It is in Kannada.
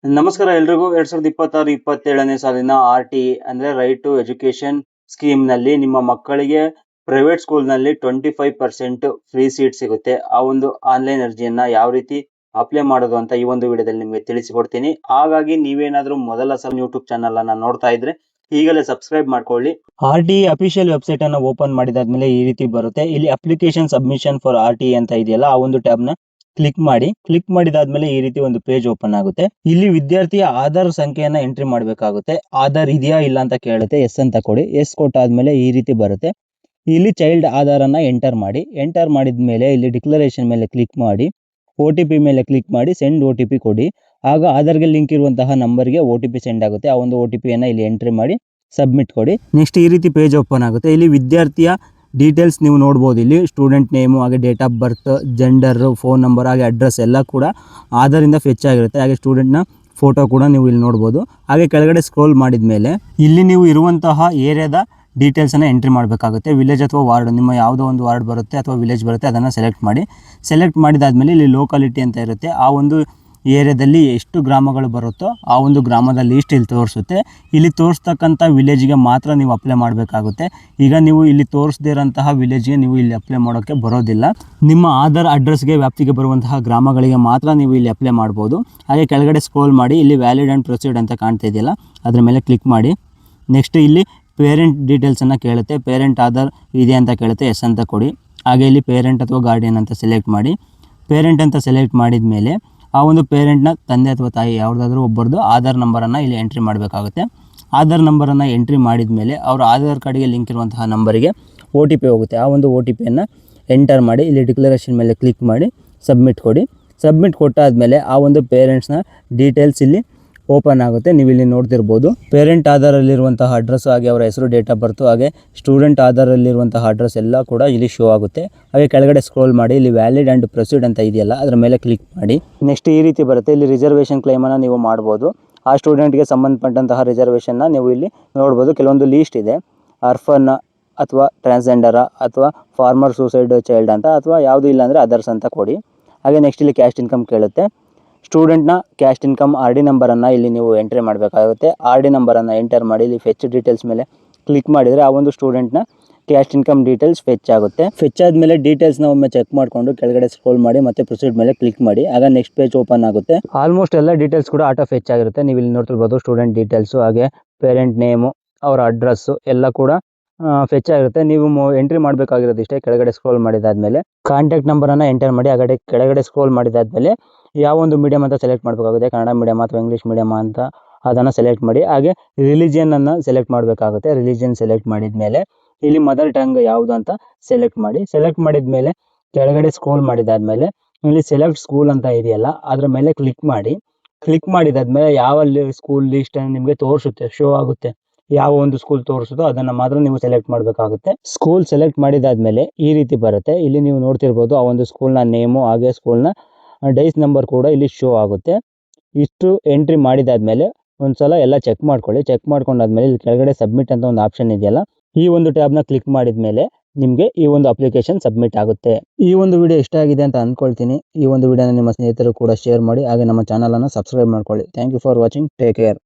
ನಮಸ್ಕಾರ ಎಲ್ರಿಗೂ 2026-27ನೇ ಸಾಲಿನ RTE ಅಂದ್ರೆ ರೈಟ್ ಟು ಎಜುಕೇಶನ್ ಸ್ಕೀಮ್ ನಲ್ಲಿ ನಿಮ್ಮ ಮಕ್ಕಳಿಗೆ ಪ್ರೈವೇಟ್ ಸ್ಕೂಲ್ ನಲ್ಲಿ 25% ಫ್ರೀ ಸೀಟ್ ಸಿಗುತ್ತೆ. ಆ ಒಂದು ಆನ್ಲೈನ್ ಅರ್ಜಿಯನ್ನ ಯಾವ ರೀತಿ ಅಪ್ಲೈ ಮಾಡೋದು ಅಂತ ಈ ಒಂದು ವಿಡಿಯೋದಲ್ಲಿ ನಿಮಗೆ ತಿಳಿಸಿಕೊಡ್ತೀನಿ. ಹಾಗಾಗಿ ನೀವೇನಾದ್ರೂ ಮೊದಲ ಸಲ ಯೂಟ್ಯೂಬ್ ಚಾನಲ್ ಅನ್ನ ನೋಡ್ತಾ ಇದ್ರೆ ಈಗಲೇ ಸಬ್ಸ್ಕ್ರೈಬ್ ಮಾಡ್ಕೊಳ್ಳಿ. RTE ಅಫಿಷಿಯಲ್ ವೆಬ್ಸೈಟ್ ಅನ್ನ ಓಪನ್ ಮಾಡಿದಾದ್ಮೇಲೆ ಈ ರೀತಿ ಬರುತ್ತೆ. ಇಲ್ಲಿ ಅಪ್ಲಿಕೇಶನ್ ಸಬ್ಮಿಷನ್ ಫಾರ್ RTE ಅಂತ ಇದೆಯಲ್ಲ, ಆ ಒಂದು ಟ್ಯಾಬ್ ನ ಕ್ಲಿಕ್ ಮಾಡಿದಾದ್ಮೇಲೆ ಈ ರೀತಿ ಒಂದು ಪೇಜ್ ಓಪನ್ ಆಗುತ್ತೆ. ಇಲ್ಲಿ ವಿದ್ಯಾರ್ಥಿಯ ಆಧಾರ್ ಸಂಖ್ಯೆಯನ್ನ ಎಂಟ್ರಿ ಮಾಡಬೇಕಾಗುತ್ತೆ. ಆಧಾರ್ ಇದೆಯಾ ಇಲ್ಲ ಅಂತ ಕೇಳುತ್ತೆ. ಎಸ್ ಅಂತ ಕೊಡಿ. ಎಸ್ ಕೊಟ್ಟಾದ್ಮೇಲೆ ಈ ರೀತಿ ಬರುತ್ತೆ. ಇಲ್ಲಿ ಚೈಲ್ಡ್ ಆಧಾರ್ ಅನ್ನ ಎಂಟರ್ ಮಾಡಿದ್ಮೇಲೆ ಇಲ್ಲಿ ಡಿಕ್ಲರೇಷನ್ ಮೇಲೆ ಕ್ಲಿಕ್ ಮಾಡಿ, OTP ಮೇಲೆ ಕ್ಲಿಕ್ ಮಾಡಿ ಸೆಂಡ್ OTP ಕೊಡಿ. ಆಗ ಆಧಾರ್ಗೆ ಲಿಂಕ್ ಇರುವಂತಹ ನಂಬರ್ಗೆ OTP ಸೆಂಡ್ ಆಗುತ್ತೆ. ಆ ಒಂದು OTP ಅನ್ನ ಇಲ್ಲಿ ಎಂಟ್ರಿ ಮಾಡಿ ಸಬ್ಮಿಟ್ ಕೊಡಿ. ನೆಕ್ಸ್ಟ್ ಈ ರೀತಿ ಪೇಜ್ ಓಪನ್ ಆಗುತ್ತೆ. ಇಲ್ಲಿ ವಿದ್ಯಾರ್ಥಿಯ ಡೀಟೇಲ್ಸ್ ನೀವು ನೋಡ್ಬೋದು. ಇಲ್ಲಿ ಸ್ಟೂಡೆಂಟ್ ನೇಮು, ಹಾಗೆ date of birth, gender, phone number, ಹಾಗೆ ಅಡ್ರೆಸ್ ಎಲ್ಲ ಕೂಡ ಆಧಾರಿಂದ ಫೆಚ್ ಆಗಿರುತ್ತೆ. ಹಾಗೆ ಸ್ಟೂಡೆಂಟ್ನ ಫೋಟೋ ಕೂಡ ನೀವು ಇಲ್ಲಿ ನೋಡ್ಬೋದು. ಹಾಗೆ ಕೆಳಗಡೆ ಸ್ಕ್ರೋಲ್ ಮಾಡಿದ ಮೇಲೆ ಇಲ್ಲಿ ನೀವು ಇರುವಂತಹ ಏರಿಯಾದ ಡೀಟೇಲ್ಸನ್ನು ಎಂಟ್ರಿ ಮಾಡಬೇಕಾಗುತ್ತೆ. ವಿಲೇಜ್ ಅಥವಾ ವಾರ್ಡ್, ನಿಮ್ಮ ಯಾವುದೋ ಒಂದು ವಾರ್ಡ್ ಬರುತ್ತೆ ಅಥವಾ ವಿಲೇಜ್ ಬರುತ್ತೆ, ಅದನ್ನು ಸೆಲೆಕ್ಟ್ ಮಾಡಿದಾದ್ಮೇಲೆ ಇಲ್ಲಿ ಲೋಕಾಲಿಟಿ ಅಂತ ಇರುತ್ತೆ. ಆ ಒಂದು ಏರಿಯಾದಲ್ಲಿ ಎಷ್ಟು ಗ್ರಾಮಗಳು ಬರುತ್ತೋ ಆ ಒಂದು ಗ್ರಾಮದ ಲೀಸ್ಟ್ ಇಲ್ಲಿ ತೋರಿಸುತ್ತೆ. ಇಲ್ಲಿ ತೋರಿಸ್ತಕ್ಕಂಥ ವಿಲೇಜ್ಗೆ ಮಾತ್ರ ನೀವು ಅಪ್ಲೈ ಮಾಡಬೇಕಾಗುತ್ತೆ. ಈಗ ನೀವು ಇಲ್ಲಿ ತೋರಿಸದೇ ಇರೋಂತಹ ವಿಲೇಜ್ಗೆ ನೀವು ಇಲ್ಲಿ ಅಪ್ಲೈ ಮಾಡೋಕ್ಕೆ ಬರೋದಿಲ್ಲ. ನಿಮ್ಮ ಆಧಾರ್ ಅಡ್ರೆಸ್ಗೆ ವ್ಯಾಪ್ತಿಗೆ ಬರುವಂತಹ ಗ್ರಾಮಗಳಿಗೆ ಮಾತ್ರ ನೀವು ಇಲ್ಲಿ ಅಪ್ಲೈ ಮಾಡ್ಬೋದು. ಹಾಗೆ ಕೆಳಗಡೆ ಸ್ಕ್ರೋಲ್ ಮಾಡಿ ಇಲ್ಲಿ ವ್ಯಾಲಿಡ್ ಆ್ಯಂಡ್ ಪ್ರೊಸೀಡ್ ಅಂತ ಕಾಣ್ತಾ ಇದೆಯಲ್ಲ, ಅದ್ರ ಮೇಲೆ ಕ್ಲಿಕ್ ಮಾಡಿ. ನೆಕ್ಸ್ಟ್ ಇಲ್ಲಿ ಪೇರೆಂಟ್ ಡೀಟೇಲ್ಸನ್ನು ಕೇಳುತ್ತೆ. ಪೇರೆಂಟ್ ಆಧಾರ್ ಇದೆ ಅಂತ ಕೇಳುತ್ತೆ. ಎಸ್ ಅಂತ ಕೊಡಿ. ಹಾಗೆ ಇಲ್ಲಿ ಪೇರೆಂಟ್ ಅಥವಾ ಗಾರ್ಡಿಯನ್ ಅಂತ ಸೆಲೆಕ್ಟ್ ಮಾಡಿ. ಪೇರೆಂಟ್ ಅಂತ ಸೆಲೆಕ್ಟ್ ಮಾಡಿದ ಮೇಲೆ ಆ ಒಂದು ಪೇರೆಂಟ್ನ ತಂದೆ ಅಥವಾ ತಾಯಿ ಯಾವುದಾದ್ರೂ ಒಬ್ಬರದು ಆಧಾರ್ ನಂಬರನ್ನು ಇಲ್ಲಿ ಎಂಟ್ರಿ ಮಾಡಬೇಕಾಗುತ್ತೆ. ಆಧಾರ್ ನಂಬರನ್ನು ಎಂಟ್ರಿ ಮಾಡಿದ ಮೇಲೆ ಅವರ ಆಧಾರ್ ಕಾರ್ಡ್ಗೆ ಲಿಂಕ್ ಇರುವಂತಹ ನಂಬರಿಗೆ OTP ಹೋಗುತ್ತೆ. ಆ ಒಂದು OTPಯನ್ನು ಎಂಟರ್ ಮಾಡಿ ಇಲ್ಲಿ ಡಿಕ್ಲರೇಷನ್ ಮೇಲೆ ಕ್ಲಿಕ್ ಮಾಡಿ ಸಬ್ಮಿಟ್ ಕೊಡಿ. ಸಬ್ಮಿಟ್ ಕೊಟ್ಟಾದಮೇಲೆ ಆ ಒಂದು ಪೇರೆಂಟ್ಸ್ನ ಡೀಟೇಲ್ಸ್ ಇಲ್ಲಿ ಓಪನ್ ಆಗುತ್ತೆ. ನೀವು ಇಲ್ಲಿ ನೋಡ್ತಿರ್ಬೋದು. ಪೇರೆಂಟ್ ಆಧಾರಲ್ಲಿರುವಂತಹ ಅಡ್ರೆಸ್, ಹಾಗೆ ಅವರ ಹೆಸರು, ಡೇಟ್ ಆಫ್ ಬರ್ತು, ಹಾಗೆ ಸ್ಟೂಡೆಂಟ್ ಆಧಾರಲ್ಲಿರುವಂತಹ ಅಡ್ರೆಸ್ ಎಲ್ಲ ಕೂಡ ಇಲ್ಲಿ ಶೋ ಆಗುತ್ತೆ. ಹಾಗೆ ಕೆಳಗಡೆ ಸ್ಕ್ರೋಲ್ ಮಾಡಿ ಇಲ್ಲಿ ವ್ಯಾಲಿಡ್ ಆ್ಯಂಡ್ ಪ್ರೊಸೀಡ್ ಅಂತ ಇದೆಯಲ್ಲ, ಅದರ ಮೇಲೆ ಕ್ಲಿಕ್ ಮಾಡಿ. ನೆಕ್ಸ್ಟ್ ಈ ರೀತಿ ಬರುತ್ತೆ. ಇಲ್ಲಿ ರಿಸರ್ವೇಷನ್ ಕ್ಲೈಮನ್ನು ನೀವು ಮಾಡ್ಬೋದು. ಆ ಸ್ಟೂಡೆಂಟ್ಗೆ ಸಂಬಂಧಪಟ್ಟಂತಹ ರಿಸರ್ವೇಷನ್ನ ನೀವು ಇಲ್ಲಿ ನೋಡ್ಬೋದು. ಕೆಲವೊಂದು ಲೀಸ್ಟ್ ಇದೆ. ಆರ್ಫನ್ ಅಥವಾ ಟ್ರಾನ್ಸ್ಜೆಂಡರ ಅಥವಾ ಫಾರ್ಮರ್ ಸೂಸೈಡ್ ಚೈಲ್ಡ್ ಅಂತ, ಅಥವಾ ಯಾವುದು ಇಲ್ಲ ಅಂದರೆ ಅದರ್ಸ್ ಅಂತ ಕೊಡಿ. ಹಾಗೆ ನೆಕ್ಸ್ಟ್ ಇಲ್ಲಿ ಕ್ಯಾಸ್ಟ್ ಇನ್ಕಮ್ ಕೇಳುತ್ತೆ. ಸ್ಟೂಡೆಂಟ್ನ ಕ್ಯಾಸ್ಟ್ ಇನ್ಕಮ್ RD ನಂಬರನ್ನು ಇಲ್ಲಿ ನೀವು ಎಂಟ್ರಿ ಮಾಡಬೇಕಾಗುತ್ತೆ. RD ನಂಬರನ್ನು ಎಂಟರ್ ಮಾಡಿ ಇಲ್ಲಿ ಫೆಚ್ ಡೀಟೇಲ್ಸ್ ಮೇಲೆ ಕ್ಲಿಕ್ ಮಾಡಿದರೆ ಆ ಒಂದು ಸ್ಟೂಡೆಂಟ್ನ ಕ್ಯಾಸ್ಟ್ ಇನ್ಕಮ್ ಡೀಟೇಲ್ಸ್ ಫೆಚ್ ಆಗುತ್ತೆ. ಫೆಚ್ ಆದಮೇಲೆ ಡೀಟೇಲ್ಸ್ನ ಒಮ್ಮೆ ಚೆಕ್ ಮಾಡಿಕೊಂಡು ಕೆಳಗಡೆ ಸ್ಕ್ರೋಲ್ ಮಾಡಿ ಮತ್ತೆ ಪ್ರೊಸೀಡ್ ಮೇಲೆ ಕ್ಲಿಕ್ ಮಾಡಿ. ಆಗ ನೆಕ್ಸ್ಟ್ ಪೇಜ್ ಓಪನ್ ಆಗುತ್ತೆ. ಆಲ್ಮೋಸ್ಟ್ ಎಲ್ಲ ಡೀಟೇಲ್ಸ್ ಕೂಡ ಆಟೋ ಫೆಚ್ ಆಗಿರುತ್ತೆ. ನೀವು ಇಲ್ಲಿ ನೋಡ್ತಿರ್ಬೋದು. ಸ್ಟೂಡೆಂಟ್ ಡೀಟೇಲ್ಸು, ಹಾಗೆ ಪೇರೆಂಟ್ ನೇಮು, ಅವರ ಅಡ್ರೆಸ್ಸು ಎಲ್ಲ ಕೂಡ ಫೆಚ್ ಆಗಿರುತ್ತೆ. ನೀವು ಎಂಟ್ರಿ ಮಾಡಬೇಕಾಗಿರೋದು ಇಷ್ಟೇ. ಕೆಳಗಡೆ ಸ್ಕ್ರೋಲ್ ಮಾಡಿದಾದ್ಮೇಲೆ ಕಾಂಟ್ಯಾಕ್ಟ್ ನಂಬರನ್ನು ಎಂಟರ್ ಮಾಡಿ. ಹಾಗೆ ಕೆಳಗಡೆ ಸ್ಕ್ರೋಲ್ ಮಾಡಿದಾದ್ಮೇಲೆ ಯಾವ ಒಂದು ಮೀಡಿಯಮ್ ಅಂತ ಸೆಲೆಕ್ಟ್ ಮಾಡಬೇಕಾಗುತ್ತೆ, ಕನ್ನಡ ಮೀಡಿಯಮ್ ಅಥವಾ ಇಂಗ್ಲೀಷ್ ಮೀಡಿಯಮ್ ಅಂತ ಅದನ್ನು ಸೆಲೆಕ್ಟ್ ಮಾಡಿ. ಹಾಗೆ ರಿಲಿಜಿಯನನ್ನು ಸೆಲೆಕ್ಟ್ ಮಾಡಬೇಕಾಗುತ್ತೆ. ರಿಲಿಜಿಯನ್ ಸೆಲೆಕ್ಟ್ ಮಾಡಿದ ಮೇಲೆ ಇಲ್ಲಿ ಮದರ್ ಟಂಗ್ ಯಾವುದು ಅಂತ ಸೆಲೆಕ್ಟ್ ಮಾಡಿ. ಸೆಲೆಕ್ಟ್ ಮಾಡಿದ ಮೇಲೆ ಕೆಳಗಡೆ ಸ್ಕ್ರೋಲ್ ಮಾಡಿದಾದ್ಮೇಲೆ ಇಲ್ಲಿ ಸೆಲೆಕ್ಟ್ ಸ್ಕೂಲ್ ಅಂತ ಇದೆಯಲ್ಲ, ಅದರ ಮೇಲೆ ಕ್ಲಿಕ್ ಮಾಡಿ. ಕ್ಲಿಕ್ ಮಾಡಿದಾದ್ಮೇಲೆ ಯಾವ ಸ್ಕೂಲ್ ಲಿಸ್ಟ್ ನಿಮಗೆ ತೋರಿಸುತ್ತೆ, ಶೋ ಆಗುತ್ತೆ. ಯಾವ ಒಂದು ಸ್ಕೂಲ್ ತೋರಿಸುತ್ತೋ ಅದನ್ನು ಮಾತ್ರ ನೀವು ಸೆಲೆಕ್ಟ್ ಮಾಡಬೇಕಾಗುತ್ತೆ. ಸ್ಕೂಲ್ ಸೆಲೆಕ್ಟ್ ಮಾಡಿದಾದ್ಮೇಲೆ ಈ ರೀತಿ ಬರುತ್ತೆ. ಇಲ್ಲಿ ನೀವು ನೋಡ್ತಿರ್ಬೋದು ಆ ಒಂದು ಸ್ಕೂಲ್ನ ನೇಮು, ಹಾಗೆ ಸ್ಕೂಲ್ನ ಡೈಸ್ ನಂಬರ್ ಕೂಡ ಇಲ್ಲಿ ಶೋ ಆಗುತ್ತೆ. ಇಷ್ಟು ಎಂಟ್ರಿ ಮಾಡಿದಾದ್ಮೇಲೆ ಒಂದ್ಸಲ ಎಲ್ಲ ಚೆಕ್ ಮಾಡ್ಕೊಳ್ಳಿ. ಚೆಕ್ ಮಾಡ್ಕೊಂಡಾದ್ಮೇಲೆ ಇಲ್ಲಿ ಕೆಳಗಡೆ ಸಬ್ಮಿಟ್ ಅಂತ ಒಂದು ಆಪ್ಷನ್ ಇದೆಯಲ್ಲ, ಈ ಒಂದು ಟ್ಯಾಬ್ನ ಕ್ಲಿಕ್ ಮಾಡಿದ್ಮೇಲೆ ನಿಮಗೆ ಈ ಒಂದು ಅಪ್ಲಿಕೇಶನ್ ಸಬ್ಮಿಟ್ ಆಗುತ್ತೆ. ಈ ಒಂದು ವಿಡಿಯೋ ಇಷ್ಟ ಆಗಿದೆ ಅಂತ ಅಂದ್ಕೊಳ್ತೀನಿ. ಈ ಒಂದು ವಿಡಿಯೋನ ನಿಮ್ಮ ಸ್ನೇಹಿತರು ಕೂಡ ಶೇರ್ ಮಾಡಿ. ಹಾಗೆ ನಮ್ಮ ಚಾನಲನ್ನು ಸಬ್ಸ್ಕ್ರೈಬ್ ಮಾಡ್ಕೊಳ್ಳಿ. Thank you for watching. Take care.